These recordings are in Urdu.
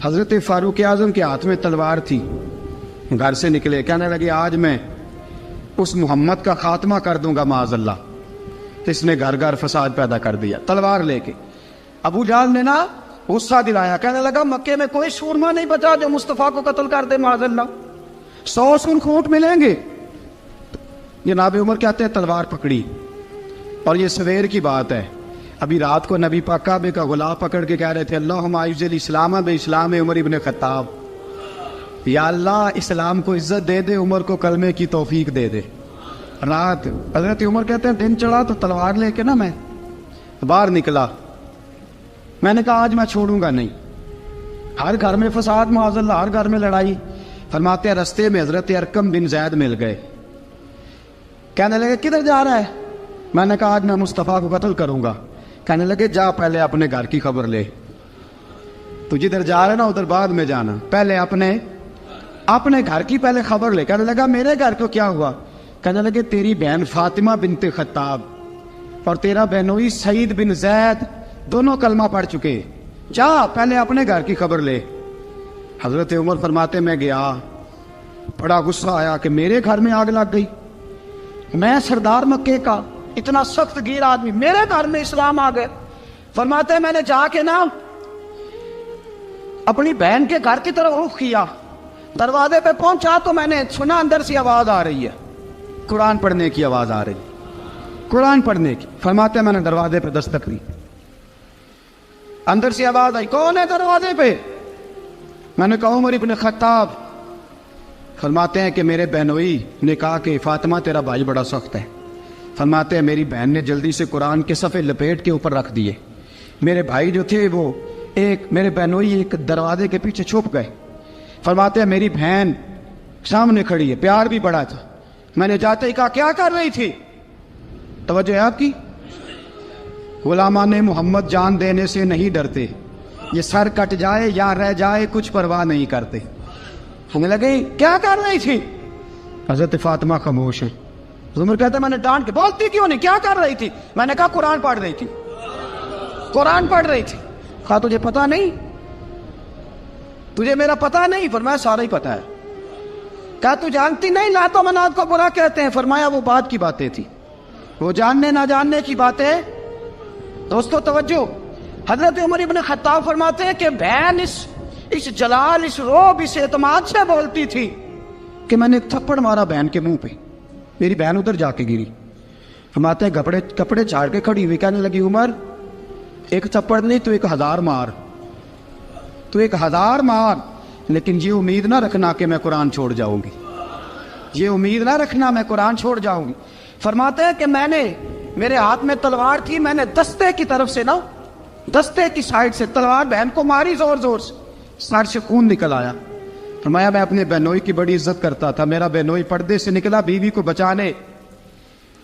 حضرت فاروق اعظم کے ہاتھ میں تلوار تھی، گھر سے نکلے، کہنے لگے آج میں اس محمد کا خاتمہ کر دوں گا معاذ اللہ۔ تو اس نے گھر گھر فساد پیدا کر دیا تلوار لے کے۔ ابو جہل نے نا غصہ دلایا، کہنے لگا مکے میں کوئی سورما نہیں بچا جو مصطفیٰ کو قتل کر دے معاذ اللہ، 100 سن کھوٹ ملیں گے۔ جناب عمر کہتے ہیں تلوار پکڑی، اور یہ سویر کی بات ہے، ابھی رات کو نبی پاک کعبے کا غلاف پکڑ کے کہہ رہے تھے اللہم اعز الاسلام باسلام عمر ابن خطاب، یا اللہ اسلام کو عزت دے دے، عمر کو کلمے کی توفیق دے دے۔ رات حضرت عمر کہتے ہیں دن چڑھا تو تلوار لے کے نا میں باہر نکلا، میں نے کہا آج میں چھوڑوں گا نہیں، ہر گھر میں فساد معاذ اللہ، ہر گھر میں لڑائی۔ فرماتے ہیں رستے میں حضرت ارقم بن زید مل گئے، کہنے لگے کدھر جا رہا ہے؟ میں نے کہا آج میں مصطفیٰ کو قتل کروں گا۔ کہنے لگے جا پہلے اپنے گھر کی خبر لے، تو جدھر جا رہا ہے نا ادھر بعد میں جانا، پہلے اپنے گھر کی پہلے خبر لے۔ کہنے لگا میرے گھر کو کیا ہوا؟ کہنے لگے تیری بہن فاطمہ بنت خطاب اور تیرا بہنوئی سعید بن زید دونوں کلمہ پڑھ چکے، جا پہلے اپنے گھر کی خبر لے۔ حضرت عمر فرماتے میں گیا، بڑا غصہ آیا کہ میرے گھر میں آگ لگ گئی، میں سردار مکے کا اتنا سخت گیر آدمی، میرے گھر میں اسلام آ گئے۔ فرماتے ہیں میں نے جا کے نا اپنی بہن کے گھر کی طرف رخ کیا، دروازے پہ پہنچا تو میں نے سنا اندر سے آواز آ رہی ہے، قرآن پڑھنے کی آواز آ رہی، قرآن پڑھنے کی۔ فرماتے ہیں میں نے دروازے پہ دستک دی، اندر سے آواز آئی کون ہے دروازے پہ؟ میں نے کہا عمر ابن خطاب۔ فرماتے ہیں کہ میرے بہنوئی نے کہا کہ فاطمہ تیرا بھائی بڑا سخت ہے۔ فرماتے ہیں میری بہن نے جلدی سے قرآن کے صفحے لپیٹ کے اوپر رکھ دیے، میرے بھائی جو تھے وہ میرے بہنوئی ایک دروازے کے پیچھے چھپ گئے۔ فرماتے ہیں میری بہن سامنے کھڑی ہے، پیار بھی بڑا تھا، میں نے جاتے ہی کہا کیا کر رہی تھی؟ توجہ ہے آپ کی؟ غلامان محمد جان دینے سے نہیں ڈرتے، یہ سر کٹ جائے یا رہ جائے کچھ پرواہ نہیں کرتے۔ ہمیں لگے کیا کر رہی تھی؟ حضرت فاطمہ خاموش ہے۔ عمر کہتا ہے میں نے ڈانٹ کے، بولتی کیوں نہیں، کیا کر رہی تھی؟ میں نے کہا قرآن پڑھ رہی تھی، قرآن پڑھ رہی تھی۔ کہا تجھے پتا نہیں، تجھے میرا پتا نہیں؟ فرمایا سارا ہی پتا ہے۔ کہا تو جانتی نہیں لات و منات کو برا کہتے ہیں؟ فرمایا وہ بات کی باتیں تھی، وہ جاننے نہ جاننے کی باتیں۔ دوستو توجہ، حضرت عمر ابن خطاب فرماتے ہیں کہ بہن اس جلال، اس روب، اس اعتماد سے بولتی تھی کہ میں نے ایک تھپڑ مارا بہن کے منہ پہ، میری بہن ادھر جا کے گری۔ فرماتے ہیں کپڑے جھاڑ کے کھڑی ہوئی، کہنے لگی عمر ایک تھپڑ نہیں تو 1000 مار، تو 1000 مار، لیکن یہ امید نہ رکھنا کہ میں قرآن چھوڑ جاؤں گی، یہ امید نہ رکھنا میں قرآن چھوڑ جاؤں گی۔ فرماتے ہیں کہ میرے ہاتھ میں تلوار تھی، میں نے دستے کی طرف سے نا، دستے کی سائڈ سے تلوار بہن کو ماری زور زور سے، سر سے خون نکل آیا۔ فرمایا میں اپنے بہنوئی کی بڑی عزت کرتا تھا، میرا بہنوئی پردے سے نکلا بیوی کو بچانے،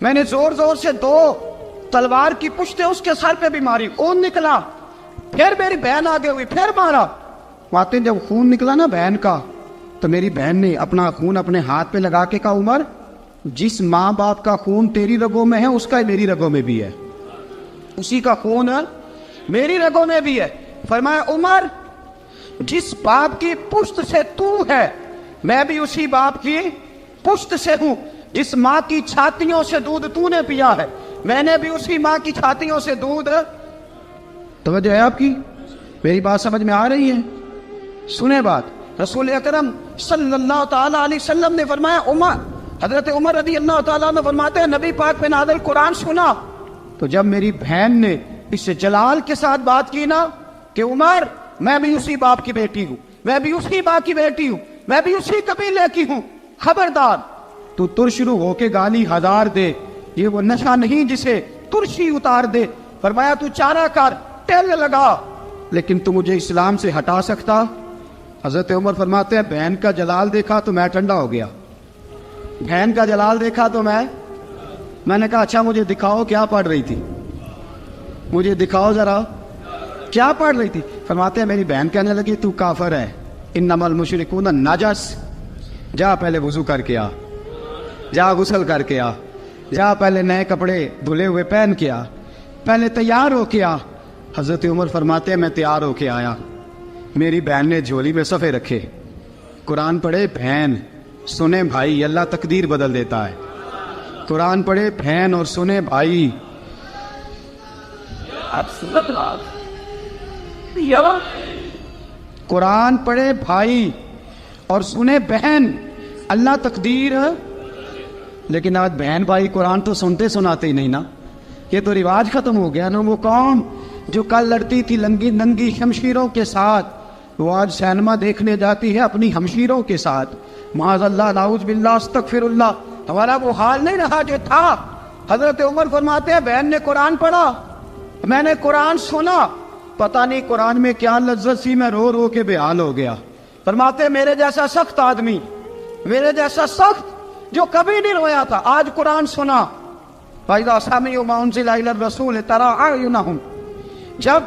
میں نے زور زور سے 2 تلوار کی پشتیں اس کے سر پہ بھی ماری، خون نکلا، پھر میری بہن آگے ہوئی، پھر مارا۔ ماتے جب خون نکلا نا بہن کا، تو میری بہن نے اپنا خون اپنے ہاتھ پہ لگا کے کہا عمر جس ماں باپ کا خون تیری رگوں میں ہے اس کا میری رگوں میں بھی ہے، اسی کا خون میری رگوں میں بھی ہے۔ فرمایا عمر جس باپ کی پشت سے تو ہے میں بھی اسی باپ کی پشت سے ہوں، جس ماں کی چھاتیوں سے دودھ تو نے پیا ہے میں نے بھی اسی ماں کی چھاتیوں سے دودھ۔ توجہ ہے آپ کی؟ میری بات سمجھ میں آ رہی ہے؟ سنیں بات، رسول اکرم صلی اللہ تعالی علیہ وسلم نے فرمایا، حضرت عمر رضی اللہ تعالیٰ عنہ فرماتے ہیں نبی پاک پہ نازل قرآن سنا تو جب میری بہن نے اس جلال کے ساتھ بات کی نا کہ عمر میں بھی اسی باپ کی بیٹی ہوں، میں بھی اسی باپ کی بیٹی ہوں، میں بھی اسی قبیلے کی ہوں، خبردار تو ترشرو ہو کے گالی 1000 دے، یہ وہ نشہ نہیں جسے ترشی اتار دے۔ فرمایا تو چارہ کر، ٹیل لگا، لیکن تو مجھے اسلام سے ہٹا سکتا؟ حضرت عمر فرماتے ہیں بہن کا جلال دیکھا تو میں ٹھنڈا ہو گیا، بہن کا جلال دیکھا تو میں نے کہا اچھا مجھے دکھاؤ کیا پڑھ رہی تھی، مجھے دکھاؤ ذرا کیا پڑھ رہی تھی۔ فرماتے ہیں میری بہن کہنے لگی تو کافر ہے، انما المشرکون نجس، جا پہلے وضو کر کے آ، جا غسل کر کے آ، جا پہلے نئے کپڑے دھلے ہوئے پہن کے آ، پہلے تیار ہو کے آ۔ حضرت عمر فرماتے ہیں میں تیار ہو کے آیا، میری بہن نے جھولی میں صفحے رکھے، قرآن پڑھے بہن، سنے بھائی، اللہ تقدیر بدل دیتا ہے۔ قرآن پڑھے بہن اور سنے بھائی، قرآن پڑھے بھائی اور سنے بہن، اللہ تقدیر۔ لیکن آج بہن بھائی قرآن تو سنتے سناتے ہی نہیں نا، یہ تو رواج ختم ہو گیا نا۔ وہ قوم جو کل لڑتی تھی ننگی شمشیروں کے ساتھ، وہ آج سینما دیکھنے جاتی ہے اپنی ہمشیروں کے ساتھ۔ معاذ اللہ، نعوذ باللہ، استغفر اللہ۔ ہمارا وہ حال نہیں رہا جو تھا۔ حضرت عمر فرماتے ہیں بہن نے قرآن پڑھا، میں نے قرآن سنا، پتہ نہیں قرآن میں کیا لذت سی، میں رو رو کے بے حال ہو گیا۔ فرماتے ہیں میرے جیسا سخت آدمی، میرے جیسا سخت جو کبھی نہیں رویا تھا، آج قرآن سنا۔ فَإِذَا سَمِعُوا مَا أُنزِلَ إِلَى الرَّسُولِ تَرَىٰ أَعْيُنَهُمْ، جب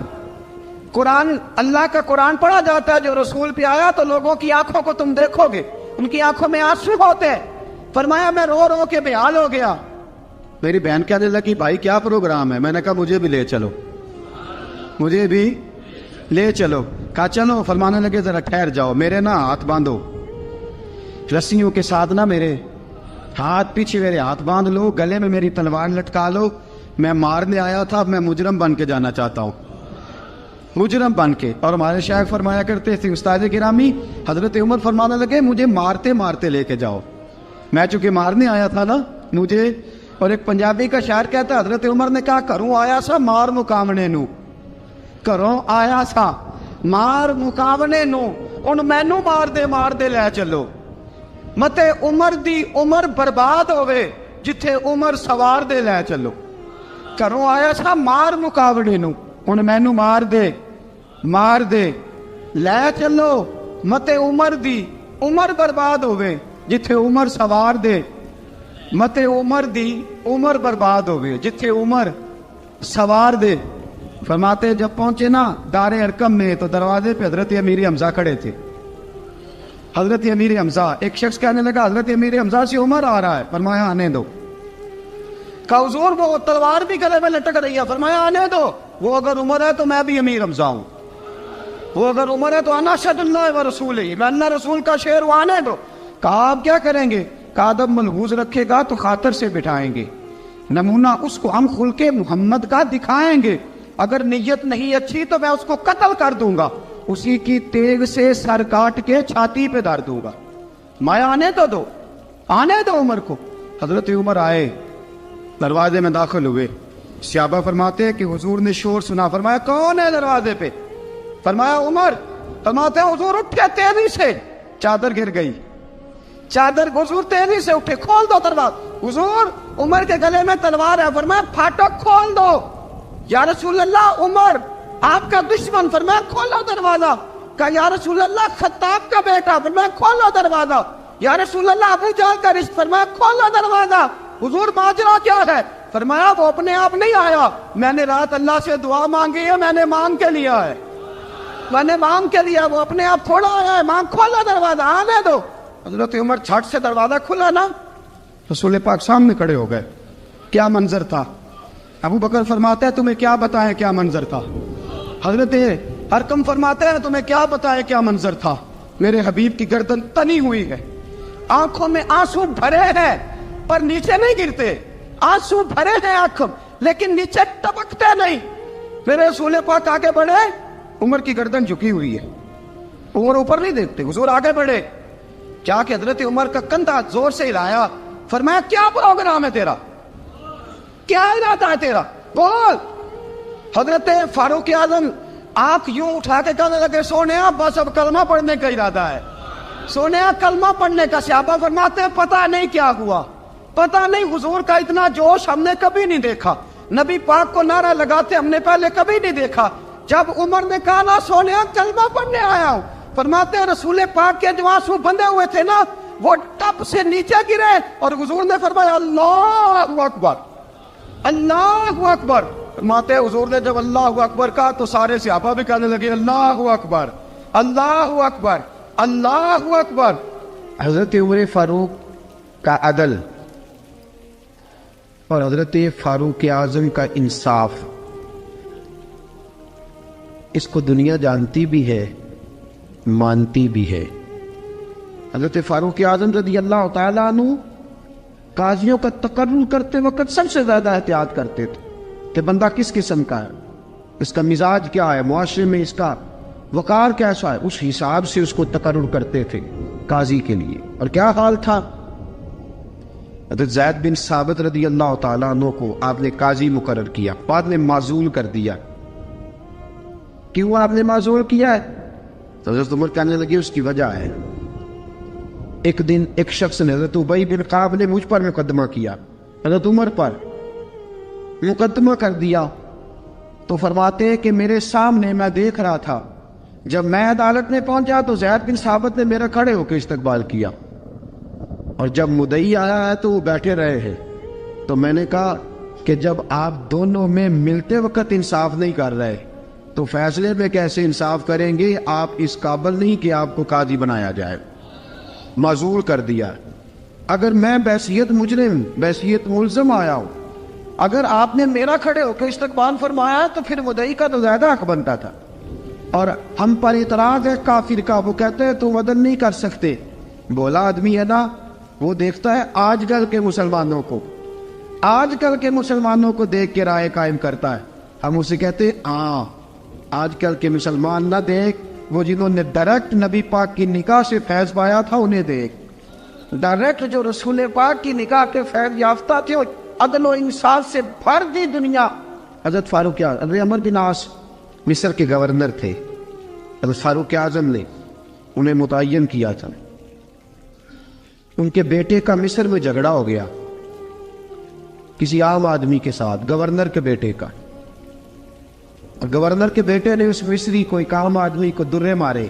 قرآن، اللہ کا قرآن پڑھا جاتا ہے جو رسول پہ آیا، تو لوگوں کی آنکھوں کو تم دیکھو گے، ان کی آنکھوں میں آنسو ہوتے ہیں۔ فرمایا میں رو رو کے بے حال ہو گیا۔ میری بہن کہنے لگی بھائی کیا پروگرام ہے؟ میں نے کہا مجھے بھی لے چلو، مجھے بھی لے چلو۔ کہا چلو۔ فرمانے لگے ذرا ٹھہر جاؤ، میرے نا ہاتھ باندھو رسیوں کے ساتھ، نا میرے ہاتھ پیچھے میرے ہاتھ باندھ لو، گلے میں میری تلوار لٹکا لو، میں مارنے آیا تھا، اب میں مجرم بن کے جانا چاہتا ہوں، مجرم بن کے۔ اور ہمارے شیخ فرمایا کرتے تھے استاد گرامی، حضرت عمر فرمانے لگے مجھے مارتے مارتے لے کے جاؤ، میں چونکہ مارنے آیا تھا نا مجھے۔ اور ایک پنجابی کا شاعر کہتا ہے حضرت عمر نے کہا گھروں آیا سا مار مقامنے نو، گھروں آیا سا مار مقامنے نو، ان مینو مار دے لے چلو، متے عمر دی عمر برباد ہوئے جتھے عمر سوار دے لے چلو۔ گھروں آیا سا مار مقابلے نو، ان مینو مار دے لے چلو، متے عمر دی عمر برباد ہوئے جتھے عمر سوار دے، متے عمر دی عمر برباد ہوئے جتھے عمر سوار دے۔ فرماتے جب پہنچے نا دار ارقم میں تو دروازے پہ حضرت امیر حمزہ کھڑے تھے۔ حضرت امیر حمزہ، ایک شخص کہنے لگا حضرت امیر حمزہ سے عمر آ رہا ہے، فرمایا آنے دو۔ کہا حضور وہ تلوار بھی گلے میں لٹک رہی ہے، فرمایا آنے دو، وہ اگر عمر ہے تو میں بھی امیر حمزہ ہوں، وہ اگر عمر ہے تو انا اشہد اللہ و رسولہ، میں اللہ رسول کا شعر ہوں، آنے دو۔ کہا آپ کیا کریں گے؟ کہا ادب ملحوظ رکھے گا تو خاطر سے بٹھائیں گے، نمونہ اس کو ہم خلق محمد کا دکھائیں گے، اگر نیت نہیں اچھی تو میں اس کو قتل کر دوں گا، اسی کی تیغ سے سر کاٹ کے چھاتی پہ دھر دوں گا، میں آنے تو دو، آنے دو عمر کو۔ حضرت عمر آئے، دروازے میں داخل ہوئے، صحابہ فرماتے ہیں کہ حضور نے شور سنا، فرمایا کون ہے دروازے پہ؟ فرمایا عمر۔ فرماتے ہیں حضور اٹھے تیزی سے، چادر گر گئی، چادر، حضور تیزی سے اٹھے، کھول دو دروازہ۔ حضور عمر کے گلے میں تلوار ہے، فرمایا پھاٹک کھول دو۔ یا رسول اللہ عمر آپ کا دشمن، فرمایا کھولو دروازہ۔ کہا یا رسول اللہ خطاب کا بیٹا، فرمایا کھولو دروازہ۔ یا رسول اللہ ابو جہل کا رشت، فرمایا کھولو دروازہ۔ حضور ماجرا کیا ہے؟ فرمایا وہ اپنے آپ نہیں آیا، میں نے رات اللہ سے دعا مانگی ہے، میں نے مانگ کے لیا ہے، میں نے مانگ کے لیا، وہ اپنے آپ تھوڑا آیا ہے، مانگ، کھولا دروازہ، آنے دو۔ حضرت عمر چھٹ سے دروازہ کھلا نا، رسول پاک سامنے کھڑے ہو گئے۔ کیا منظر تھا؟ ابو بکر فرماتا ہے تمہیں کیا بتائیں کیا منظر تھا؟ حضرت ارقم فرماتے ہیں تمہیں کیا بتائیں کیا منظر تھا؟ میرے حبیب کی گردن تنی ہوئی ہے، آنکھوں میں آنسو بھرے ہیں پر نیچے نہیں گرتے، آنسو بھرے ہیں آنکھوں لیکن نیچے ٹپکتے نہیں۔ میرے رسول پاک آگے بڑھے، عمر کی گردن جھکی ہوئی ہے، عمر اوپر نہیں دیکھتے، حضور آگے بڑھے، جا کے حضرت عمر کا کندھا زور سے ہلایا، فرمایا کیا پروگرام ہے تیرا، کیا ارادہ ہے تیرا، بول۔ حضرت فاروق اعظم آنکھ یوں اٹھا کے کہنے لگے سونیا بس اب کلمہ پڑھنے کا ارادہ ہے، سونیا کلمہ پڑھنے کا۔ صحابہ فرماتے ہیں پتہ نہیں کیا ہوا، پتہ نہیں، حضور کا اتنا جوش ہم نے کبھی نہیں دیکھا، نبی پاک کو نعرہ لگاتے ہم نے پہلے کبھی نہیں دیکھا۔ جب عمر نے کہا نا سونیا کلمہ پڑھنے آیا ہوں، فرماتے ہیں رسول پاک کے جو آنسو بندھے ہوئے تھے نا وہ ٹپ سے نیچے گرے اور حضور نے فرمایا اللہ اکبر، اللہ اکبر۔ فرماتے ہیں حضور نے جب اللہ اکبر کہا تو سارے صحابہ بھی کہنے لگے اللہ اکبر، اللہ اکبر، اللہ اکبر۔ حضرت عمر فاروق کا عدل اور حضرت فاروق اعظم کا انصاف، اس کو دنیا جانتی بھی ہے مانتی بھی ہے۔ حضرت فاروق اعظم رضی اللہ تعالیٰ عنہ قاضیوں کا تقرر کرتے وقت سب سے زیادہ احتیاط کرتے تھے کہ بندہ کس قسم کا ہے، اس کا مزاج کیا ہے، معاشرے میں اس کا وقار کیسا ہے، اس حساب سے اس کو تقرر کرتے تھے قاضی کے لیے۔ اور کیا حال تھا؟ حضرت زید بن ثابت رضی اللہ تعالیٰ عنہ کو آپ نے قاضی مقرر کیا، بعد میں معزول کر دیا۔ کیوں آپ نے معزول کیا ہے؟ تو حضرت عمر کہنے لگے اس کی وجہ ہے، ایک دن ایک شخص نے، حضرت ابی بن کعب نے مجھ پر مقدمہ کیا، حضرت عمر پر مقدمہ کر دیا، تو فرماتے ہیں کہ میرے سامنے میں دیکھ رہا تھا، جب میں عدالت میں پہنچا تو زید بن ثابت نے میرا کھڑے ہو کے استقبال کیا، اور جب مدعی آیا ہے تو وہ بیٹھے رہے ہیں۔ تو میں نے کہا کہ جب آپ دونوں میں ملتے وقت انصاف نہیں کر رہے تو فیصلے میں کیسے انصاف کریں گے؟ آپ اس قابل نہیں کہ آپ کو قاضی بنایا جائے، معزول کر دیا۔ اگر میں بحیثیت مجرم، بحیثیت ملزم آیا ہوں، اگر آپ نے میرا کھڑے ہو کے استقبال فرمایا تو پھر مدعی کا تو زیادہ حق بنتا تھا۔ اور ہم پر اعتراض ہے کافر کا، وہ کہتے ہیں تم عدل نہیں کر سکتے۔ بولا آدمی ہے نا، وہ دیکھتا ہے آج کل کے مسلمانوں کو، آج کل کے مسلمانوں کو دیکھ کے رائے قائم کرتا ہے۔ ہم اسے کہتے ہیں ہاں آج کل کے مسلمان نہ دیکھ، وہ جنہوں نے ڈائریکٹ نبی پاک کی نکاح سے فیض پایا تھا انہیں دیکھ، ڈائریکٹ جو رسول پاک کی نکاح کے فیض یافتہ تھے، عدل و انصاف سے بھر دی دنیا۔ حضرت فاروق اعظم، حضرت عمرو بن عاص مصر کے گورنر تھے، حضرت فاروق اعظم نے انہیں متعین کیا تھا۔ ان کے بیٹے کا مصر میں جھگڑا ہو گیا کسی عام آدمی کے ساتھ، گورنر کے بیٹے کا، اور گورنر کے بیٹے نے اس مصری کو، ایک عام آدمی کو درے مارے۔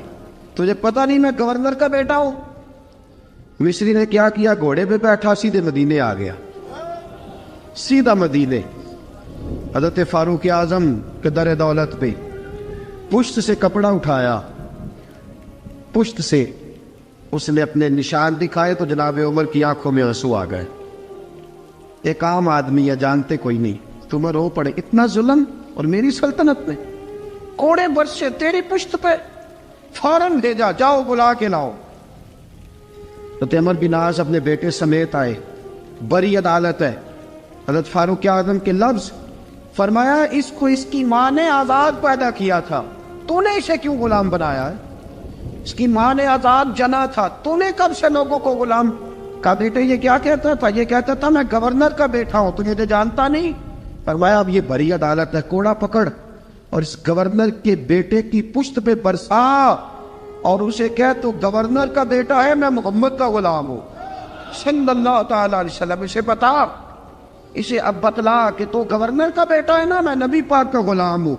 تجھے پتہ نہیں میں گورنر کا بیٹا ہوں؟ مصری نے کیا کیا؟ گھوڑے پہ بیٹھا سیدھے مدینے آ گیا، سیدھا مدینے۔ حضرت فاروق اعظم کے در دولت پہ پشت سے کپڑا اٹھایا، پشت سے اس نے اپنے نشان دکھائے تو جناب عمر کی آنکھوں میں آنسو آ گئے۔ ایک عام آدمی ہے، جانتے کوئی نہیں، تمہیں رو پڑے، اتنا ظلم، اور میری سلطنت میں کوڑے برسے تیری پشت پہ، فوراً بھیجا، جاؤ بلا کے لاؤ۔ حضرت عمر بن عاص اپنے بیٹے سمیت آئے، بڑی عدالت ہے۔ حضرت فاروق اعظم کے لفظ، فرمایا اس کو اس کی ماں نے آزاد پیدا کیا تھا، تو نے اسے کیوں غلام بنایا ہے؟ اس کی ماں نے آزاد جنا تھا، تو نے کب سے لوگوں کو غلام کا؟ بیٹے یہ کیا کہتا تھا؟ یہ کہتا تھا میں گورنر کا بیٹا ہوں، تجھے تو جانتا نہیں۔ فرمایا اب یہ بڑی عدالت ہے، کوڑا پکڑ اور اس گورنر کے بیٹے کی پشت پہ برسا، اور اسے کہہ تو گورنر کا بیٹا ہے، میں محمد کا غلام ہوں صلی اللہ تعالی علیہ وسلم۔ اسے بتا، اسے اب بتلا کہ تو گورنر کا بیٹا ہے نا، میں نبی پاک کا غلام ہوں،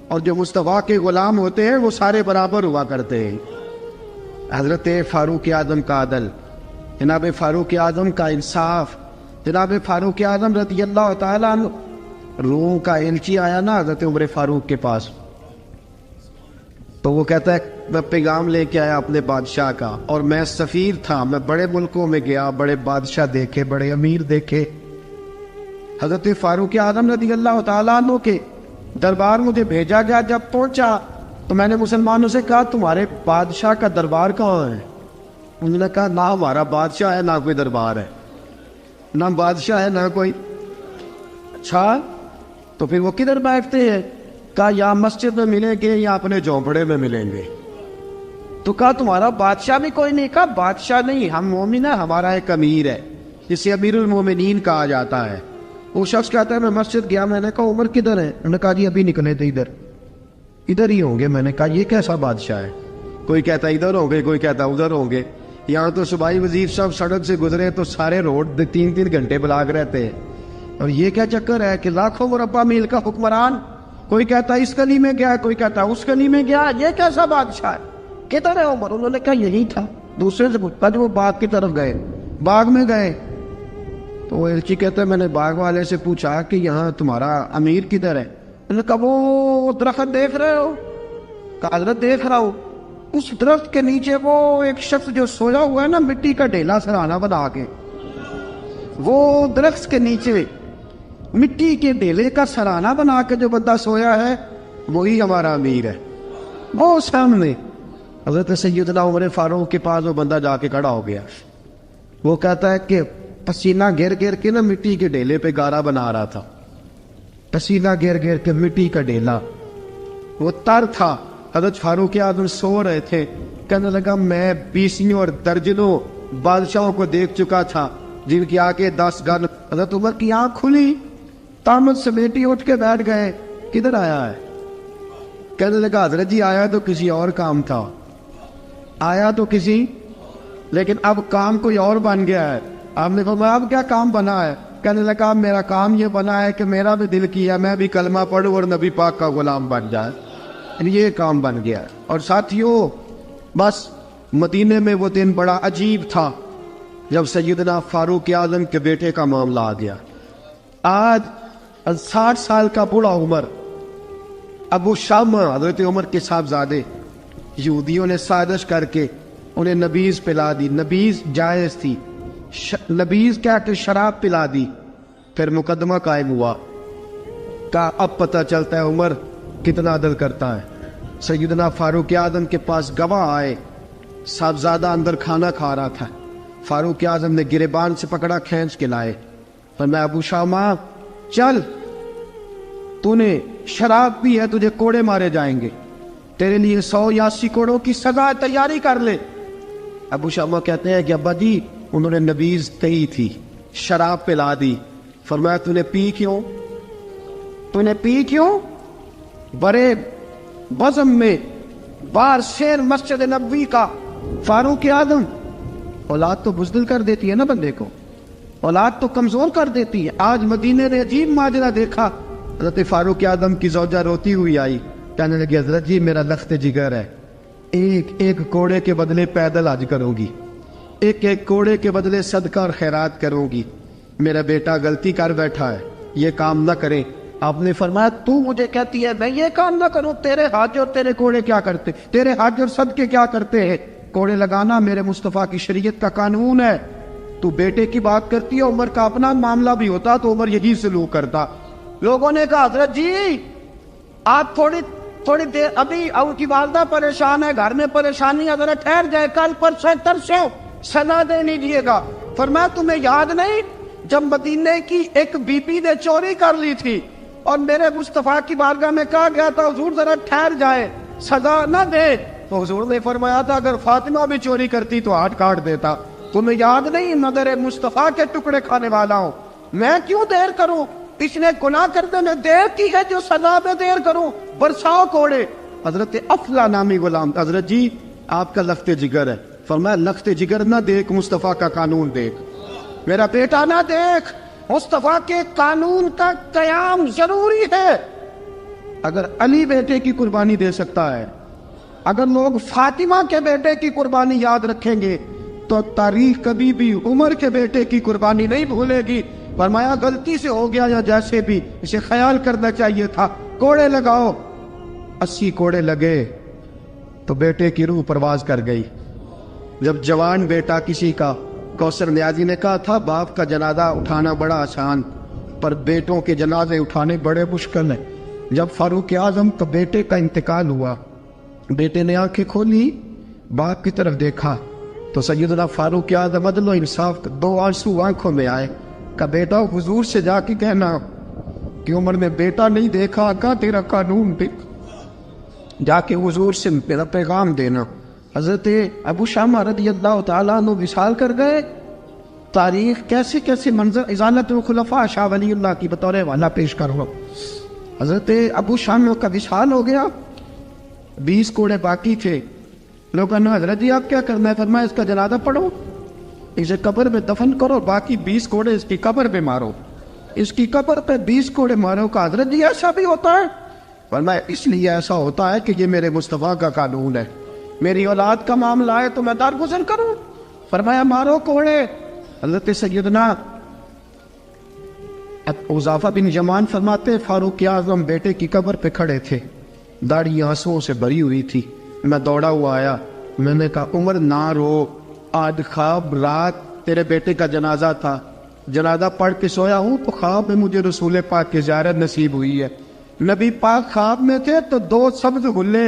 اور جو مصطفیٰ کے غلام ہوتے ہیں وہ سارے برابر ہوا کرتے ہیں۔ حضرت فاروق اعظم کا عدل، جناب فاروق اعظم کا انصاف، جناب فاروق اعظم رضی اللہ تعالیٰ عنہ۔ روم کا ایلچی آیا نا حضرت عمر فاروق کے پاس، تو وہ کہتا ہے میں پیغام لے کے آیا اپنے بادشاہ کا، اور میں سفیر تھا، میں بڑے ملکوں میں گیا، بڑے بادشاہ دیکھے، بڑے امیر دیکھے۔ حضرت فاروق اعظم رضی اللہ تعالیٰ عنہ کے دربار مجھے بھیجا گیا، جب پہنچا تو میں نے مسلمانوں سے کہا تمہارے بادشاہ کا دربار کہاں ہے؟ انہوں نے کہا نہ ہمارا بادشاہ ہے نہ کوئی دربار ہے، نہ بادشاہ ہے نہ کوئی۔ اچھا تو پھر وہ کدھر بیٹھتے ہیں؟ کہا یا مسجد میں ملیں گے یا اپنے جھونپڑے میں ملیں گے۔ تو کہا تمہارا بادشاہ بھی کوئی نہیں؟ کہا بادشاہ نہیں، ہم مومن ہیں، ہمارا ایک امیر ہے جسے امیر المومنین کہا جاتا ہے۔ وہ شخص کہتا ہے میں مسجد گیا، میں نے کہا عمر کدھر ہے؟ انہوں نے کہا جی ابھی نکلے تھے، ادھر ہی ہوں گے۔ میں نے کہا یہ کیسا بادشاہ ہے؟ کوئی کہتا ادھر ہوں گے، کوئی کہتا ادھر ہوں گے۔ یہاں تو صوبائی وزیر صاحب سڑک سے گزرے تو سارے روڈ 3 گھنٹے بلاک رہتے ہیں، اور یہ کیا چکر ہے کہ لاکھوں مربع میل کا حکمران، کوئی کہتا اس گلی میں گیا، کوئی کہتا اس گلی میں گیا، یہ کیسا بادشاہ ہے؟ کدھر ہے عمر؟ انہوں نے کہا یہی تھا۔ دوسرے سے پوچھتا جو وہ باغ کی طرف گئے، باغ میں گئے تو وہ ایلچی کہتا ہے میں نے باغ والے سے پوچھا کہ یہاں تمہارا امیر کدھر ہے؟ انہوں نے کہا وہ درخت دیکھ رہے ہو؟ کہا حضرت دیکھ رہا ہوں۔ اس درخت کے نیچے وہ ایک شخص جو سویا ہوا ہے نا، مٹی کا ڈھیلا سرہانہ بنا کے، وہ درخت کے نیچے مٹی کے ڈھیلے کا سرہانہ بنا کے جو بندہ سویا ہے وہی ہمارا امیر ہے، وہ سامنے۔ حضرت سیدنا عمر فاروق کے پاس وہ بندہ جا کے کھڑا ہو گیا. وہ کہتا ہے کہ پسینہ گر گر کے نا مٹی کے ڈھیلے پہ گارا بنا رہا تھا. پسینہ گر گر کے مٹی کا ڈھیلا, وہ تر تھا. حضرت فاروق اعظم سو رہے تھے. کہنے لگا میں بیسیوں اور درجنوں بادشاہوں کو دیکھ چکا تھا جن کی آنکھیں 10 گن. حضرت عمر کی آنکھ کھلی, تامت سمیٹی اٹھ کے بیٹھ گئے. کدھر آیا ہے؟ کہنے لگا حضرت جی آیا تو کسی اور کام تھا, آیا تو کسی, لیکن اب کام کوئی اور بن گیا ہے. آپ نے فرمایا اب کیا کام بنا ہے؟ کہنے لگا میرا کام یہ بنا ہے کہ میرا بھی دل کیا میں بھی کلمہ پڑھوں اور نبی پاک کا غلام بن جائے. یہ کام بن گیا. اور ساتھیوں بس مدینے میں وہ دن بڑا عجیب تھا جب سیدنا فاروق اعظم کے بیٹے کا معاملہ آ گیا. آج 60 سال کا بوڑھا عمر, ابو شامہ حضرت عمر کے صاحبزادے, یہودیوں نے سازش کر کے انہیں نبیذ پلا دی. نبیذ جائز تھی, نبیذ کیا کہ شراب پلا دی. پھر مقدمہ قائم ہوا کہ اب پتہ چلتا ہے عمر کتنا عدل کرتا ہے. سیدنا فاروق اعظم کے پاس گواہ آئے, صاحبزادہ اندر کھانا کھا رہا تھا. فاروق اعظم نے گریبان سے پکڑا, کھینچ کے لائے. فرمایا ابو شامہ چل, تو نے شراب پی ہے, تجھے کوڑے مارے جائیں گے, تیرے لیے 100 یا 80 کوڑوں کی سزا تیاری کر لے. ابو شامہ کہتے ہیں کہ ابا جی انہوں نے نبیذ تئی تھی, شراب پلا دی. فرمایا تو نے پی کیوں؟ تو نے پی کیوں؟ بڑے بزم میں بار شیر مسجد نبوی کا فاروق اعظم. اولاد تو بزدل کر دیتی ہے نا بندے کو, اولاد تو کمزور کر دیتی ہے. آج مدینے نے عجیب ماجرا دیکھا. حضرت فاروق اعظم کی زوجہ روتی ہوئی آئی, کہنے لگی حضرت جی میرا لخت جگر ہے, ایک ایک کوڑے کے بدلے پیدل حج کروں گی, ایک ایک کوڑے کے بدلے صدقہ اور خیرات کروں گی. میرا بیٹا غلطی کر بیٹھا ہے, یہ کام نہ کرے. آپ نے فرمایا تو مجھے کہتی ہے میں یہ کام نہ کروں؟ تیرے حج اور تیرے کوڑے کیا کرتے, تیرے حج اور صدقے کیا کرتے ہیں؟ کوڑے لگانا میرے مصطفیٰ کی شریعت کا قانون ہے. تو بیٹے کی بات کرتی ہے, عمر کا اپنا معاملہ بھی ہوتا تو عمر یہی سلوک کرتا. لوگوں نے کہا حضرت جی آپ تھوڑی دیر, ابھی ان کی والدہ پریشان ہے, گھر میں پریشانی ہے, ذرا ٹھہر جائے, کل پرسوں ترسوں سزا دے لیجیے گا. فرمایا تمہیں یاد نہیں جب مدینے کی ایک بی بی نے چوری کر لی تھی اور میرے مصطفیٰ کی بارگاہ میں کہا گیا تھا حضور ذرا ٹھہر جائے, سزا نہ دے, تو حضور نے فرمایا تھا اگر فاطمہ بھی چوری کرتی تو ہاتھ کاٹ دیتا. تمہیں یاد نہیں نظر مصطفیٰ کے ٹکڑے کھانے والا ہوں, میں کیوں دیر کروں؟ اس نے گناہ کرنے میں دیر کی ہے جو سزا میں دیر کروں, برساؤ کوڑے. حضرت افلا نامی غلام, حضرت جی آپ کا لخت جگر ہے. فرمایا لخت جگر نہ دیکھ, مصطفیٰ کا قانون دیکھ. میرا بیٹا نہ دیکھ, مصطفیٰ کے قانون کا قیام ضروری ہے. اگر علی بیٹے کی قربانی دے سکتا ہے, اگر لوگ فاطمہ کے بیٹے کی قربانی یاد رکھیں گے تو تاریخ کبھی بھی عمر کے بیٹے کی قربانی نہیں بھولے گی. فرمایا غلطی سے ہو گیا یا جیسے بھی, اسے خیال کرنا چاہیے تھا. کوڑے لگاؤ. 80 کوڑے لگے تو بیٹے کی روح پرواز کر گئی. جب جوان بیٹا کسی کا, کوثر نیازی نے کہا تھا باپ کا جنازہ اٹھانا بڑا آسان پر بیٹوں کے جنازے اٹھانے بڑے مشکل ہیں. جب فاروق اعظم کا بیٹے کا انتقال ہوا, بیٹے نے آنکھیں کھولی, باپ کی طرف دیکھا تو سیدنا فاروق اعظم عدل و انصاف 2 آنسو آنکھوں میں آئے. کہ بیٹا حضور سے جا کے کہنا کہ عمر نے بیٹا نہیں دیکھا, کا تیرا قانون دیکھ, جا کے حضور سے میرا پیغام دینا. حضرت ابو شامہ رضی اللہ تعالیٰ عنہ وصال کر گئے. تاریخ کیسے کیسے منظر ازالت الخلفاء شاہ ولی اللہ کی بطور والا پیش کرو. حضرت ابو شامہ کا وصال ہو گیا, 20 کوڑے باقی تھے. لوگوں نے حضرت جی آپ کیا کرنا ہے؟ فرمایا اس کا جنازہ پڑھو, اسے قبر میں دفن کرو, باقی 20 کوڑے اس کی قبر پہ مارو, اس کی قبر پہ 20 کوڑے مارو. کا حضرت جی ایسا بھی ہوتا ہے؟ فرمایا اس لیے ایسا ہوتا ہے کہ یہ میرے مصطفیٰ کا قانون ہے, میری اولاد کا معاملہ ہے تو میں درگزر کروں. فرمایا مارو کوڑے. حضرت سیدنا حذیفہ بن یمان فرماتے فاروق اعظم بیٹے کی قبر پہ کھڑے تھے, داڑھی آنسوؤں سے بھری ہوئی تھی. میں دوڑا ہوا آیا, میں نے کہا عمر نہ رو, آج خواب رات تیرے بیٹے کا جنازہ تھا, جنازہ پڑھ کے سویا ہوں تو خواب میں مجھے رسول پاک کی زیارت نصیب ہوئی ہے. نبی پاک خواب میں تھے تو 2 سبز غلے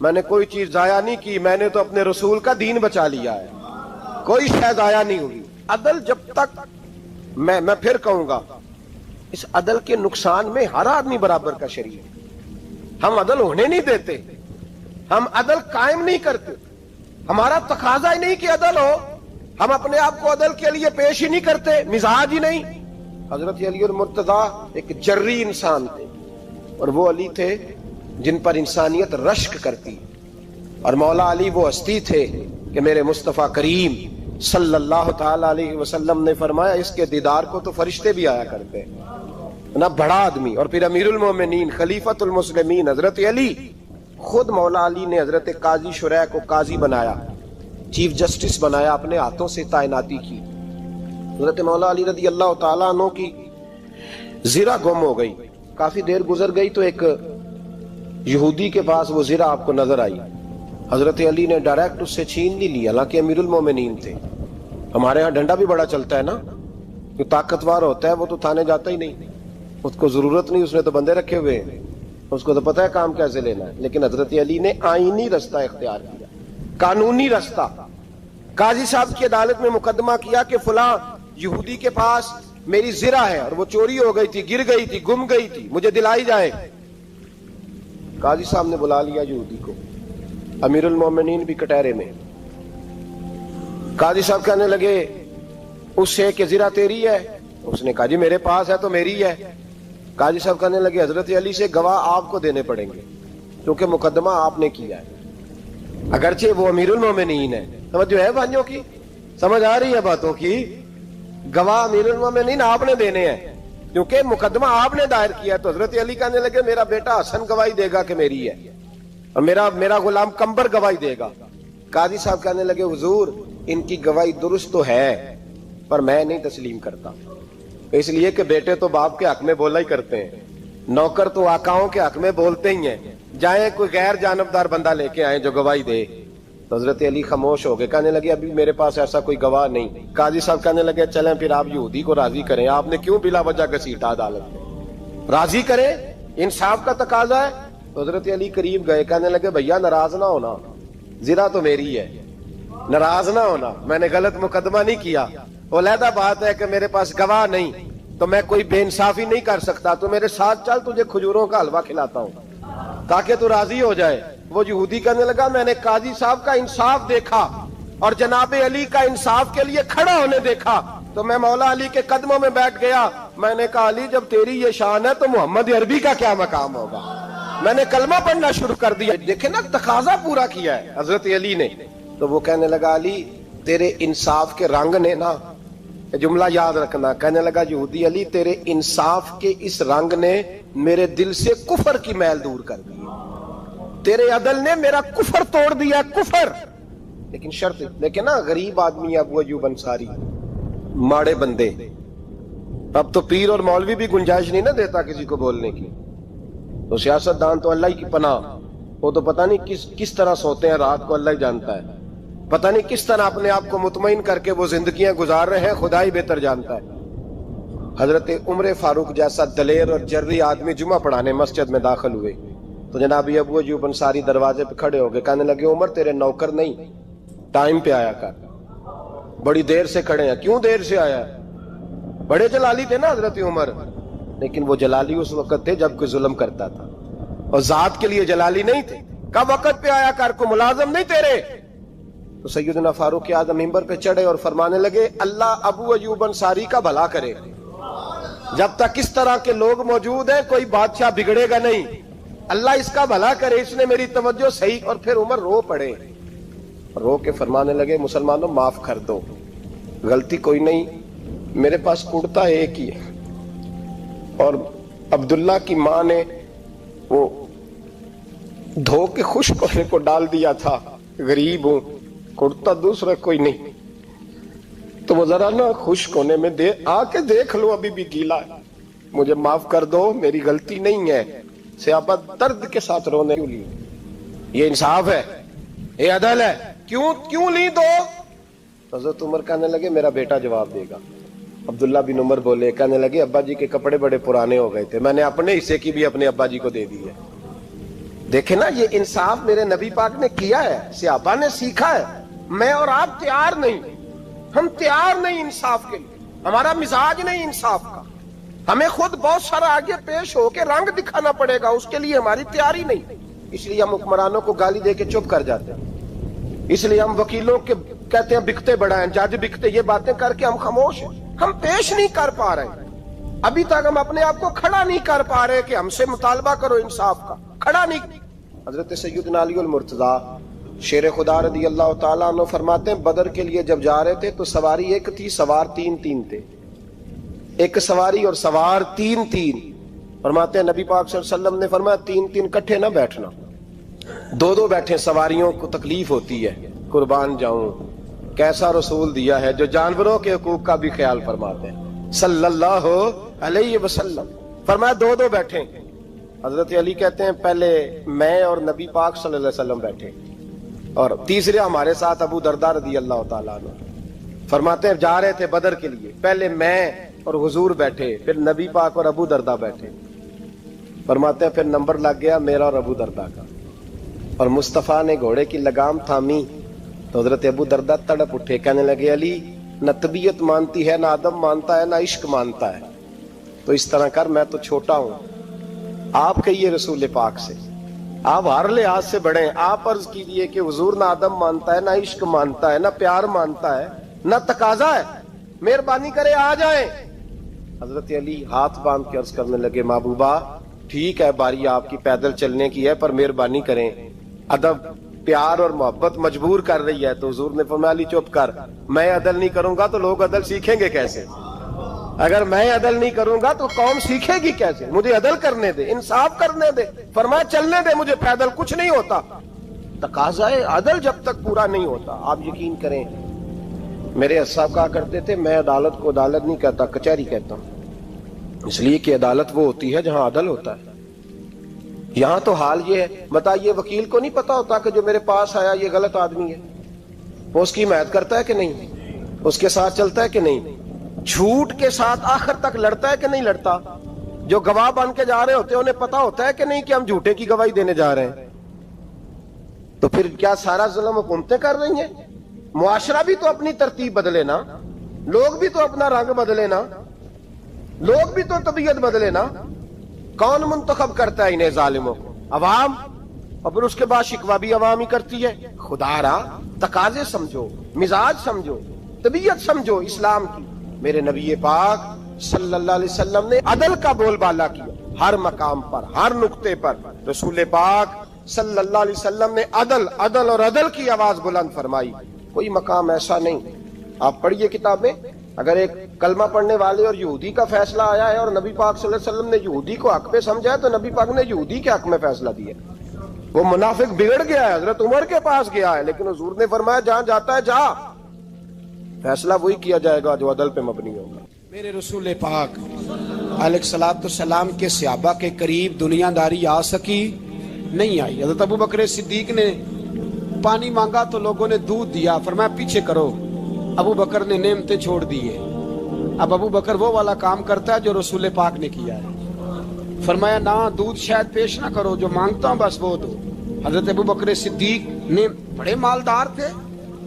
میں نے کوئی چیز ضائع نہیں کی, میں نے تو اپنے رسول کا دین بچا لیا ہے, کوئی شے ضائع نہیں ہوئی. عدل جب تک, میں پھر کہوں گا, اس عدل کے نقصان میں ہر آدمی برابر کا شریک ہے. ہم عدل ہونے نہیں دیتے, ہم عدل قائم نہیں کرتے, ہمارا تقاضا ہی نہیں کہ عدل ہو, ہم اپنے آپ کو عدل کے لیے پیش ہی نہیں کرتے, مزاج ہی نہیں. حضرت علی المرتضیٰ ایک جری انسان تھے, اور وہ علی تھے جن پر انسانیت رشک کرتی, اور مولا علی وہ ہستی تھے کہ میرے مصطفیٰ کریم صلی اللہ تعالی علیہ وسلم نے فرمایا اس کے دیدار کو تو فرشتے بھی آیا کرتے ہیں, نہ بڑا آدمی. اور پھر امیر المومنین خلیفۃ المسلمین حضرت علی, خود مولا علی نے حضرت قاضی شریح کو قاضی بنایا, چیف جسٹس بنایا, اپنے ہاتھوں سے تعیناتی کی. حضرت مولا علی رضی اللہ تعالیٰ عنہ کی زرہ گم ہو گئی, کافی دیر گزر گئی تو ایک یہودی کے پاس وہ زرہ آپ کو نظر آئی. حضرت علی نے ڈائریکٹ اس سے چھین نہیں لی, حالانکہ امیر المومنین تھے. ہمارے ہاں ڈنڈا بھی بڑا چلتا ہے نا, جو طاقتور ہوتا ہے وہ تو تھانے جاتا ہی نہیں, اس کو ضرورت نہیں, اس نے تو بندے رکھے ہوئے ہیں, اس کو تو پتہ ہے کام کیسے لینا ہے. لیکن حضرت علی نے آئینی رستہ اختیار کیا, قانونی رستہ. قاضی صاحب کی عدالت میں مقدمہ کیا کہ فلاں یہودی کے پاس میری زرہ ہے اور وہ چوری ہو گئی تھی, گر گئی تھی, گم گئی تھی, مجھے دلائی جائے. قاضی صاحب نے بلا لیا یہودی کو, امیر المومنین بھی کٹہرے میں. قاضی صاحب کہنے لگے اس سے کہ زرہ تیری ہے؟ اس نے کہا جی میرے پاس ہے تو میری ہے. قاضی صاحب کہنے لگے حضرت علی سے گواہ آپ کو دینے پڑیں گے کیونکہ مقدمہ آپ نے کیا ہے, اگرچہ وہ امیر المومنین ہے. سمجھ جو ہے بھائیوں کی, سمجھ آ رہی ہے باتوں کی؟ گواہ امیر المومنین آپ نے دینے ہیں کیونکہ مقدمہ آپ نے دائر کیا. تو حضرت علی کہنے لگے میرا بیٹا حسن گواہی دے گا کہ میری ہے, اور میرا غلام کمبر گواہی دے گا. قاضی صاحب کہنے لگے حضور ان کی گواہی درست تو ہے پر میں نہیں تسلیم کرتا, اس لیے کہ بیٹے تو باپ کے حق میں بولا ہی کرتے ہیں, نوکر تو آقاؤں کے حق میں بولتے ہی ہیں, جائیں کوئی غیر جانبدار بندہ لے کے آئیں جو گواہی دے. تو حضرت علی خاموش ہو گئے, کہنے لگے ابھی میرے پاس ایسا کوئی گواہ نہیں. قاضی صاحب کہنے لگے چلیں پھر آپ یہودی کو راضی کریں, آپ نے کیوں بلا وجہ گھسیٹا عدالت میں, راضی کریں, انصاف کا تقاضا ہے. تو حضرت علی قریب گئے, کہنے لگے بھیا ناراض نہ ہونا, زرہ تو میری ہے, ناراض نہ ہونا, میں نے غلط مقدمہ نہیں کیا. علیحدہ بات ہے کہ میرے پاس گواہ نہیں تو میں کوئی بے انصافی نہیں کر سکتا, تو میرے ساتھ چل تجھے کھجوروں کا حلوہ کھلاتا ہوں تاکہ تو راضی ہو جائے. وہ یہودی کہنے لگا میں نے قاضی صاحب کا انصاف دیکھا اور جناب علی کا انصاف کے لیے کھڑا ہونے دیکھا تو میں مولا علی کے قدموں میں بیٹھ گیا. میں نے کہا علی جب تیری یہ شان ہے تو محمد عربی کا کیا مقام ہوگا. میں نے کلمہ پڑھنا شروع کر دیا. دیکھیں نا تقاضا پورا کیا ہے حضرت علی نے. تو وہ کہنے لگا علی تیرے انصاف کے رنگ نے نا, جملہ یاد رکھنا, کہنے لگا یہودی علی تیرے انصاف کے اس رنگ نے میرے دل سے کفر کی میل دور کر دی, تیرے عدل نے میرا کفر توڑ دیا, کفر. لیکن شرط دیکھیں نا, غریب آدمی ابو ایوب انصاری, ماڑے بندے, اب تو پیر اور مولوی بھی گنجائش نہیں نہ دیتا کسی کو بولنے کی, تو سیاست دان تو اللہ ہی کی پناہ, وہ تو پتہ نہیں کس طرح سوتے ہیں رات کو, اللہ ہی جانتا ہے, پتہ نہیں کس طرح اپنے آپ کو مطمئن کر کے وہ زندگیاں گزار رہے ہیں, خدا ہی بہتر جانتا ہے. حضرت عمر فاروق جیسا دلیر اور جرری آدمی جمعہ پڑھانے مسجد میں داخل ہوئے تو جناب ابو ایوب انصاری دروازے پہ کھڑے ہو گئے, کہنے لگے عمر تیرے نوکر نہیں, ٹائم پہ آیا کر, بڑی دیر سے کھڑے ہیں. کیوں دیر سے آیا؟ بڑے جلالی تھے نا حضرت عمر, لیکن وہ جلالی اس وقت تھے جب کوئی ظلم کرتا تھا, اور ذات کے لیے جلالی نہیں تھے. کب وقت پہ آیا کر, کو ملازم نہیں تیرے. تو سیدنا فاروق اعظم منبر پہ چڑھے اور فرمانے لگے اللہ ابو ایوب انصاری کا بھلا کرے, جب تک اس طرح کے لوگ موجود ہیں کوئی بادشاہ بگڑے گا نہیں, اللہ اس کا بھلا کرے, اس نے میری توجہ صحیح. اور پھر عمر رو پڑے, رو کے فرمانے لگے مسلمانوں معاف کر دو, غلطی کوئی نہیں, میرے پاس کرتا ایک ہی ہے, اور عبداللہ کی ماں نے وہ دھو کے خشک ہونے کو ڈال دیا تھا, غریب ہوں, کرتا دوسرا کوئی نہیں, تو وہ ذرا نا خشک ہونے میں آ کے دیکھ لو ابھی بھی گیلا ہے, مجھے معاف کر دو, میری غلطی نہیں ہے. صحابہ درد کے ساتھ رونے کیوں لی؟ یہ انصاف ہے, یہ عدل ہے, کیوں لی دو؟ حضرت عمر کہنے لگے میرا بیٹا جواب دے گا. عبداللہ بن عمر بولے, کہنے لگے ابا جی کے کپڑے بڑے پرانے ہو گئے تھے, میں نے اپنے حصے کی بھی اپنے ابا جی کو دے دی ہے. دیکھیں نا یہ انصاف میرے نبی پاک نے کیا ہے, صحابہ نے سیکھا ہے. میں اور آپ تیار نہیں, ہم تیار نہیں انصاف کے لیے, ہمارا مزاج نہیں انصاف کا. ہمیں خود بہت سارا آگے پیش ہو کے رنگ دکھانا پڑے گا, اس کے لیے ہماری تیاری نہیں. اس لیے ہم حکمرانوں کو گالی دے کے چپ کر جاتے ہیں. اس لیے ہم وکیلوں کے کہتے ہیں بکتے بڑا ہیں, جج بکتے, یہ باتیں کر کے ہم خاموش ہیں. ہم پیش نہیں کر پا رہے, ابھی تک ہم اپنے آپ کو کھڑا نہیں کر پا رہے کہ ہم سے مطالبہ کرو انصاف کا, کھڑا نہیں. حضرت سیدنا علی المرتضی شیر خدا رضی اللہ تعالیٰ عنہ فرماتے ہیں بدر کے لیے جب جا رہے تھے تو سواری ایک تھی, سوار تین تھے. ایک سواری اور سوار تین. فرماتے ہیں نبی پاک صلی اللہ علیہ وسلم نے فرمایا تین کٹھے نہ بیٹھنا, دو بیٹھے, سواریوں کو تکلیف ہوتی ہے. قربان جاؤں, کیسا رسول دیا ہے جو جانوروں کے حقوق کا بھی خیال فرماتے ہیں صلی اللہ علیہ وسلم. فرمایا دو بیٹھے. حضرت علی کہتے ہیں پہلے میں اور نبی پاک صلی اللہ علیہ وسلم بیٹھے, اور تیسرے ہمارے ساتھ ابو درداء رضی اللہ تعالیٰ عنہ. فرماتے ہیں جا رہے تھے بدر کے لیے, پہلے میں اور حضور بیٹھے, پھر نبی پاک اور ابو درداء بیٹھے. فرماتے ہیں پھر نمبر لگ گیا میرا اور ابو درداء کا, اور مصطفیٰ نے گھوڑے کی لگام تھامی تو حضرت ابو درداء تڑپ اٹھے, کہنے لگے علی نہ طبیعت مانتی ہے, نہ ادب مانتا ہے, نہ عشق مانتا ہے, تو اس طرح کر, میں تو چھوٹا ہوں, آپ کہیے رسول پاک سے, آپ ہر لحاظ سے بڑے ہیں, آپ عرض کیجئے کہ حضور نہ ادب مانتا ہے, نہ عشق مانتا ہے, نہ پیار مانتا ہے, نہ تقاضا ہے, مہربانی کرے آ جائیں. حضرت علی ہاتھ باندھ کے عرض کرنے لگے محبوبہ ٹھیک ہے باری آپ کی پیدل چلنے کی ہے, پر مہربانی کریں, ادب پیار اور محبت مجبور کر رہی ہے. تو حضور نے فرمایا علی چپ کر, میں عدل نہیں کروں گا تو لوگ عدل سیکھیں گے کیسے؟ اگر میں عدل نہیں کروں گا تو قوم سیکھے گی کیسے؟ مجھے عدل کرنے دے, انصاف کرنے دے. فرمایا چلنے دے مجھے پیدل, کچھ نہیں ہوتا. تقاضا عدل جب تک پورا نہیں ہوتا, آپ یقین کریں میرے صاحب کہا کرتے تھے میں عدالت کو عدالت نہیں کہتا, کچہری کہتا ہوں, اس لیے کہ عدالت وہ ہوتی ہے جہاں عدل ہوتا ہے. یہاں تو حال یہ ہے, بتائیے وکیل کو نہیں پتا ہوتا کہ جو میرے پاس آیا یہ غلط آدمی ہے, وہ اس کی حمایت کرتا ہے کہ نہیں, اس کے ساتھ چلتا ہے کہ نہیں, جھوٹ کے ساتھ آخر تک لڑتا ہے کہ نہیں لڑتا. جو گواہ بن کے جا رہے ہوتے ہیں انہیں پتا ہوتا ہے کہ نہیں کہ ہم جھوٹے کی گواہی دینے جا رہے ہیں. تو پھر کیا سارا ظلم حکومتیں کر رہی ہیں؟ معاشرہ بھی تو اپنی ترتیب بدلے نا, لوگ بھی تو اپنا رنگ بدلے نا, لوگ بھی تو طبیعت بدلے نا. کون منتخب کرتا ہے انہیں ظالموں کو؟ عوام, اور پھر اس کے بعد شکوہ بھی عوام ہی کرتی ہے. خدا را تقاضے سمجھو, مزاج سمجھو, طبیعت سمجھو اسلام کی. میرے نبی پاک صلی اللہ علیہ وسلم نے عدل کا بول بالا کیا, ہر مقام پر, ہر نقطے پر. رسول پاک صلی اللہ علیہ وسلم نے عدل اور عدل کی آواز بلند فرمائی. کوئی مقام ایسا نہیں. آپ پڑھیے کتابیں, اگر ایک کلمہ پڑھنے والے اور یہودی کا فیصلہ آیا ہے اور نبی پاک صلی اللہ علیہ وسلم نے یہودی کو حق پہ سمجھا ہے, تو نبی پاک نے یہودی کے حق میں فیصلہ دیا. وہ منافق بگڑ گیا ہے, حضرت عمر کے پاس گیا ہے, لیکن حضور نے فرمایا جہاں جاتا ہے جا, فیصلہ وہی کیا جائے گا جو عدل پہ مبنی ہوگا. میرے رسول پاک علیہ الصلوۃ والسلام کے صحابہ کے قریب دنیا داری آ سکی نہیں آئی. حضرت ابو بکر صدیق نے پانی مانگا تو لوگوں نے دودھ دیا, فرمایا پیچھے کرو. ابو بکر نے نعمتیں چھوڑ دیے. اب ابو بکر وہ والا کام کرتا ہے جو رسول پاک نے کیا ہے. فرمایا نہ دودھ شاید پیش نہ کرو, جو مانگتا ہوں بس وہ دو. حضرت ابو بکر صدیق نے بڑے مالدار تھے.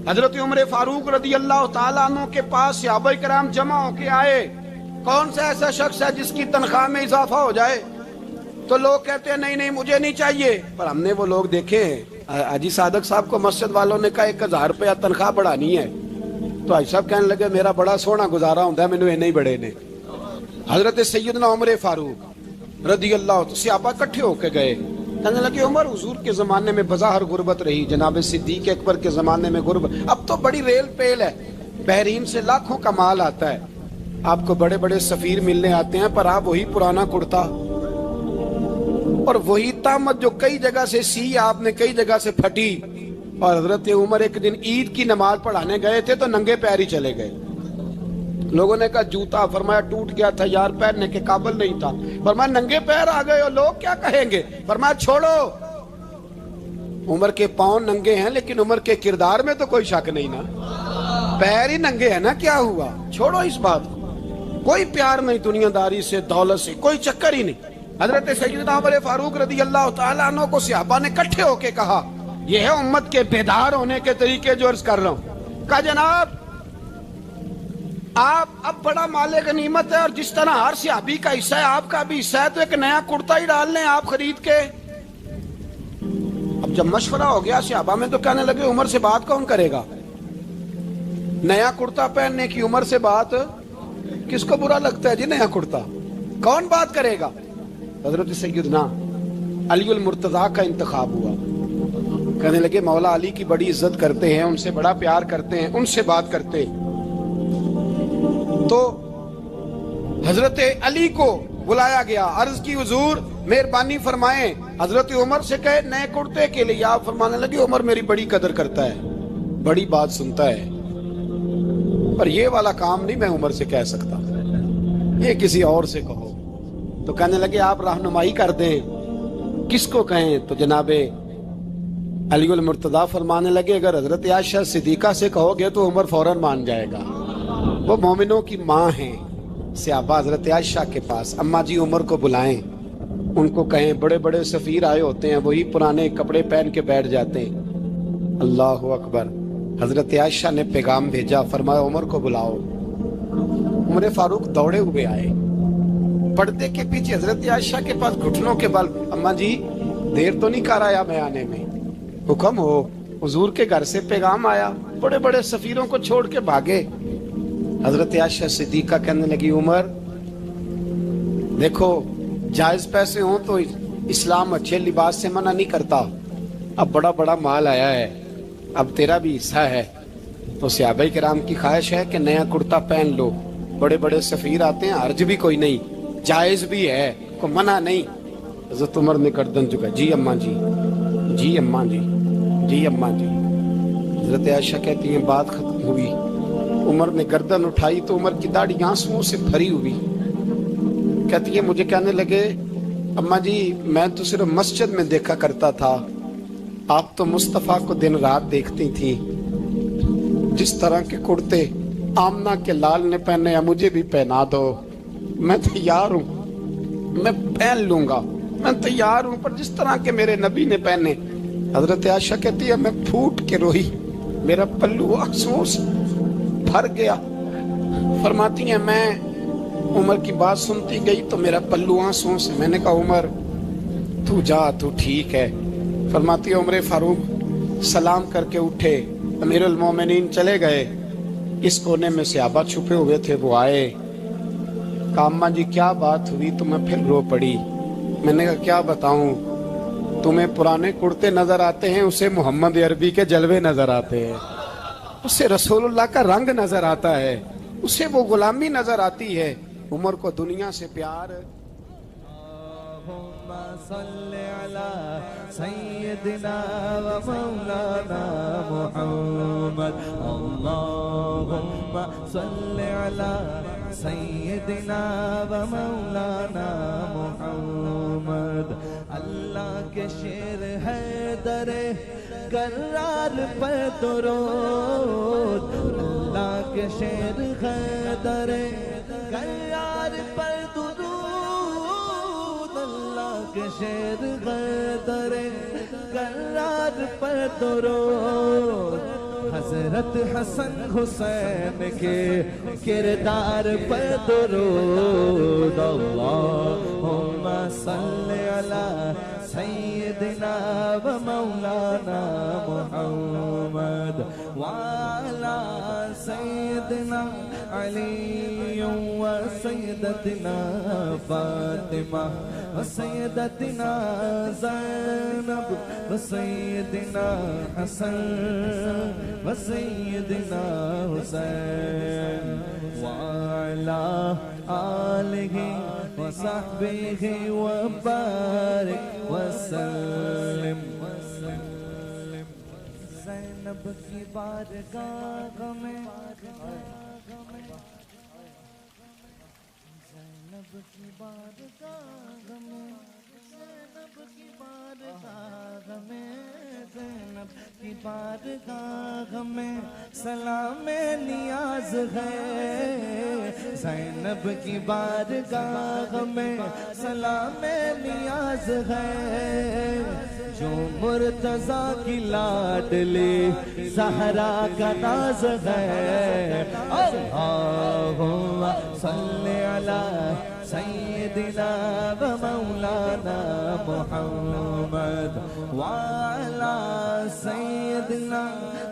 حضرت عمر فاروق رضی اللہ تعالیٰ عنہ کے پاس صحابہ کرام جمع ہو کے آئے, کون سا ایسا شخص ہے جس کی تنخواہ میں اضافہ ہو جائے؟ تو لوگ کہتے ہیں نہیں مجھے نہیں چاہیے. پر ہم نے وہ لوگ دیکھے ہیں, حاجی صادق صاحب کو مسجد والوں نے کہا 1000 روپیہ تنخواہ بڑھانی ہے, تو حاجی صاحب کہنے لگے میرا بڑا سونا گزارا ہوتا ہے, مینوں نہیں بڑے نے. حضرت سیدنا عمر فاروق رضی اللہ صحابہ اکٹھے ہو کے گئے, کہنے لگے عمر حضور کے زمانے میں بظاہر غربت رہی, جناب صدیق اکبر کے زمانے میں غربت, اب تو بڑی ریل پیل ہے, بحرین سے لاکھوں کا مال آتا ہے, آپ کو بڑے بڑے سفیر ملنے آتے ہیں, پر آپ وہی پرانا کرتا اور وہی تامت جو کئی جگہ سے سی آپ نے کئی جگہ سے پھٹی. اور حضرت عمر ایک دن عید کی نماز پڑھانے گئے تھے تو ننگے پیر ہی چلے گئے. لوگوں نے کہا جوتا, فرمایا ٹوٹ گیا تھا یار, پہننے کے قابل نہیں تھا. فرمایا ننگے پیر آ گئے ہو, لوگ کیا کہیں گے؟ فرمایا چھوڑو, عمر کے پاؤں ننگے ہیں لیکن عمر کے کردار میں تو کوئی شک نہیں نا, پیر ہی ننگے ہیں نا, کیا ہوا؟ چھوڑو اس بات کو. کوئی پیار نہیں دنیا داری سے, دولت سے کوئی چکر ہی نہیں. حضرت سیدنا عمر فاروق رضی اللہ تعالیٰ عنہ کو صحابہ نے کٹھے ہو کے کہا، یہ ہے امت کے بیدار ہونے کے طریقے جو عرض کر رہا ہوں۔ کہا جناب آپ اب بڑا مال غنیمت ہے، اور جس طرح ہر صحابی کا حصہ ہے آپ کا بھی حصہ ہے، تو ایک نیا کرتا ہی ڈال لیں آپ خرید کے۔ اب جب مشورہ ہو گیا صحابہ میں تو کہنے لگے عمر سے بات کون کرے گا؟ نیا کرتا پہننے کی عمر سے بات کس کو برا لگتا ہے جی؟ نیا کرتا کون بات کرے گا؟ حضرت سیدنا علی المرتضیٰ کا انتخاب ہوا۔ کہنے لگے مولا علی کی بڑی عزت کرتے ہیں، ان سے بڑا پیار کرتے ہیں، ان سے بات کرتے ہیں۔ تو حضرت علی کو بلایا گیا، عرض کی حضور مہربانی فرمائیں حضرت عمر سے کہے نئے کرتے کے لیے۔ آپ فرمانے لگے عمر میری بڑی قدر کرتا ہے، بڑی بات سنتا ہے، پر یہ والا کام نہیں میں عمر سے کہہ سکتا، یہ کسی اور سے کہو۔ تو کہنے لگے آپ رہنمائی کر دیں کس کو کہیں؟ تو جناب علی المرتضیٰ فرمانے لگے اگر حضرت عائشہ صدیقہ سے کہو گے تو عمر فوراً مان جائے گا، وہ مومنوں کی ماں ہیں۔ صحابہ حضرت عائشہ کے پاس، اماں جی عمر کو بلائیں، ان کو کہیں بڑے بڑے سفیر آئے ہوتے ہیں، وہی پرانے کپڑے پہن کے بیٹھ جاتے ہیں۔ اللہ اکبر۔ حضرت عائشہ نے پیغام بھیجا، فرمایا عمر کو بلاؤ۔ عمر فاروق دوڑے ہوئے آئے، پردے کے پیچھے حضرت عائشہ کے پاس گھٹنوں کے بل، اماں جی دیر تو نہیں کر آیا میں آنے میں؟ حکم ہو، حضور کے گھر سے پیغام آیا، بڑے بڑے سفیروں کو چھوڑ کے بھاگے۔ حضرت عائشہ صدیقہ کہنے لگی عمر دیکھو جائز پیسے ہوں تو اسلام اچھے لباس سے منع نہیں کرتا، اب بڑا بڑا مال آیا ہے، اب تیرا بھی حصہ ہے، تو صحابہ کرام کی خواہش ہے کہ نیا کرتا پہن لو، بڑے بڑے سفیر آتے ہیں، حرج بھی کوئی نہیں، جائز بھی ہے، کوئی منع نہیں۔ حضرت عمر نے گردن جھکا، جی اماں جی، جی اماں جی، جی اماں جی۔ حضرت عائشہ کہتی ہیں بات ختم ہوئی، عمر نے گردن اٹھائی تو عمر کی داڑھی آنسوؤں سے بھری ہوئی، کہتی ہے مجھے کہنے لگے اماں جی میں تو صرف مسجد میں دیکھا کرتا تھا، آپ تو مصطفیٰ کو دن رات دیکھتی تھی، جس طرح کے کرتے آمنہ کے لال نے پہنے ہیں مجھے بھی پہنا دو، میں تیار ہوں، میں پہن لوں گا، میں تیار ہوں، پر جس طرح کے میرے نبی نے پہنے۔ حضرت عائشہ کہتی ہے میں پھوٹ کے روئی، میرا پلو آنسوؤں سے بھر گیا۔ فرماتی ہیں میں عمر کی بات سنتی گئی تو میرا پلو آنسوؤں سے، میں نے کہا عمر تو جا، تو ٹھیک ہے۔ فرماتی ہے عمر فاروق سلام کر کے اٹھے، امیر المومنین چلے گئے، اس کونے میں صحابہ چھپے ہوئے تھے، وہ آئے، کہا اماں جی کیا بات ہوئی؟ تو میں پھر رو پڑی۔ میں نے کہا کیا بتاؤں، تمہیں پرانے کرتے نظر آتے ہیں، اسے محمد عربی کے جلوے نظر آتے ہیں، اسے رسول اللہ کا رنگ نظر آتا ہے، اسے وہ غلامی نظر آتی ہے، عمر کو دنیا سے پیار۔ اللہم صلی علی سیدنا و مولانا محمد، اللہم صلی علی سیدنا و مولانا محمد۔ اللہ کے شیر ہے در کرار پر درود، اللہ کے شیر ہے در کرار پر درود، اللہ کے شیر ہے در کرار پر درود، حضرت حسن حسین کے کردار پر درود، اللہم صلی علی سیدنا و مولانا محمد وعلی سیدنا علی و سیدتنا فاطمہ و سیدتنا زینب و سیدنا حسن و سیدنا حسین وعلی آلہ وصحبہ وبارک وسلم۔ زینب کی بارگاہ میں، زینب کی بارگاہ میں، زینب کی بارگاہ میں زینب کی بارگاہ میں سلام نیاز ہے زینب کی بارگاہ میں سلام نیاز ہے جو مرتضیٰ کی لاڈلی زہرا کا ناز ہے اللہم صلی علی سیدنا و مولانا محمد وعلی سیدنا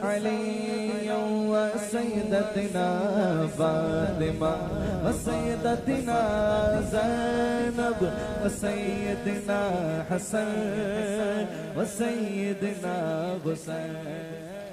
علی و سیدتنا فاطمہ و سیدتنا زینب و سیدنا حسن و سیدنا حسین